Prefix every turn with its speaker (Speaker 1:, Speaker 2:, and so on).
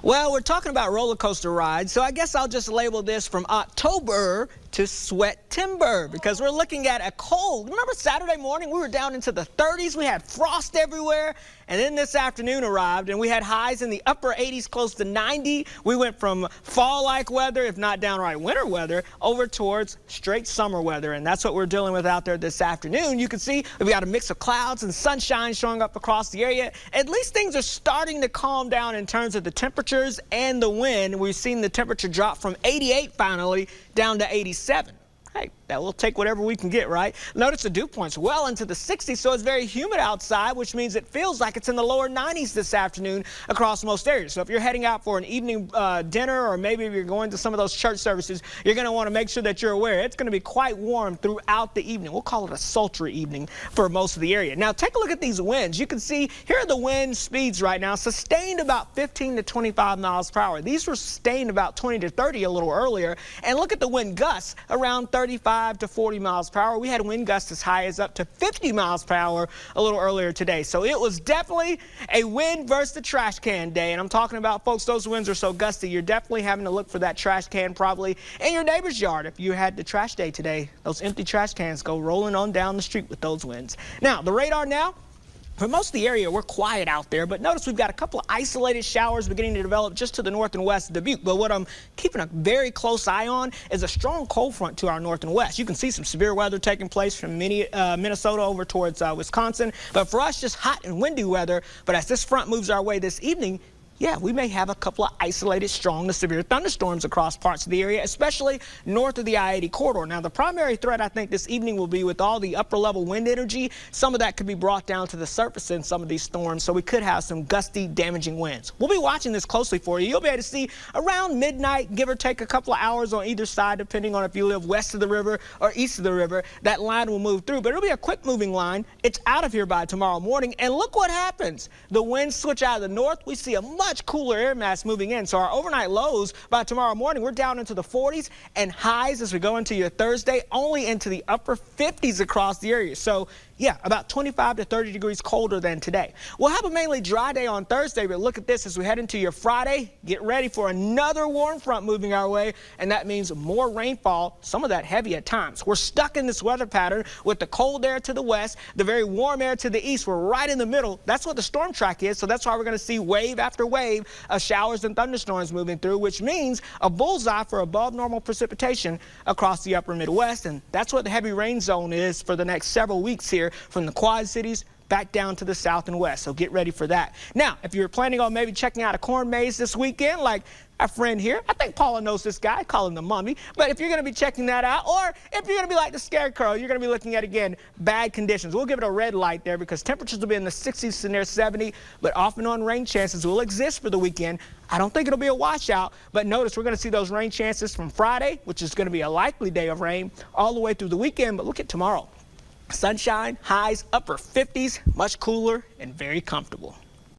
Speaker 1: Well, we're talking about roller coaster rides, so I guess I'll just label this from October to Sweat-timber because we're looking at a cold. Remember Saturday morning, we were down into the 30s, we had frost everywhere, and then this afternoon arrived and we had highs in the upper 80s, close to 90. We went from fall-like weather, if not downright winter weather, over towards straight summer weather, and that's what we're dealing with out there this afternoon. You can see we've got a mix of clouds and sunshine showing up across the area. At least things are starting to calm down in terms of the temperatures and the wind. We've seen the temperature drop from 88 finally down to 87. Hey, that will take whatever we can get, right? Notice the dew point's well into the 60s, so it's very humid outside, which means it feels like it's in the lower 90s this afternoon across most areas. So if you're heading out for an evening dinner, or maybe if you're going to some of those church services, you're going to want to make sure that you're aware. It's going to be quite warm throughout the evening. We'll call it a sultry evening for most of the area. Now, take a look at these winds. You can see here are the wind speeds right now, sustained about 15 to 25 miles per hour. These were sustained about 20 to 30 a little earlier. And look at the wind gusts around 35 to 40 miles per hour. We had wind gusts as high as up to 50 miles per hour a little earlier today. So it was definitely a wind versus the trash can day. And I'm talking about, folks, those winds are so gusty, you're definitely having to look for that trash can probably in your neighbor's yard. If you had the trash day today, those empty trash cans go rolling on down the street with those winds. Now, the radar now. For most of the area, we're quiet out there, but notice we've got a couple of isolated showers beginning to develop just to the north and west of Dubuque. But what I'm keeping a very close eye on is a strong cold front to our north and west. You can see some severe weather taking place from Minnesota over towards Wisconsin. But for us, just hot and windy weather. But as this front moves our way this evening, yeah, we may have a couple of isolated strong to severe thunderstorms across parts of the area, especially north of the I-80 corridor. Now, the primary threat, I think, this evening will be with all the upper-level wind energy. Some of that could be brought down to the surface in some of these storms, so we could have some gusty, damaging winds. We'll be watching this closely for you. You'll be able to see around midnight, give or take a couple of hours on either side, depending on if you live west of the river or east of the river. That line will move through, but it'll be a quick-moving line. It's out of here by tomorrow morning, and look what happens. The winds switch out of the north. We see a much cooler air mass moving in. So our overnight lows by tomorrow morning, we're down into the 40s, and highs as we go into your Thursday, only into the upper 50s across the area. So yeah, about 25 to 30 degrees colder than today. We'll have a mainly dry day on Thursday, but look at this as we head into your Friday. Get ready for another warm front moving our way, and that means more rainfall, some of that heavy at times. We're stuck in this weather pattern with the cold air to the west, the very warm air to the east. We're right in the middle. That's what the storm track is, so that's why we're going to see wave after wave of showers and thunderstorms moving through, which means a bullseye for above normal precipitation across the upper Midwest, and that's what the heavy rain zone is for the next several weeks here, from the Quad Cities back down to the south and west. So get ready for that. Now, if you're planning on maybe checking out a corn maze this weekend, like our friend here, I think Paula knows this guy, I call him the Mummy. But if you're going to be checking that out, or if you're going to be like the Scarecrow, you're going to be looking at, again, bad conditions. We'll give it a red light there because temperatures will be in the 60s to near 70, but off and on rain chances will exist for the weekend. I don't think it'll be a washout, but notice we're going to see those rain chances from Friday, which is going to be a likely day of rain, all the way through the weekend. But look at tomorrow. Sunshine, highs, upper 50s, much cooler and very comfortable.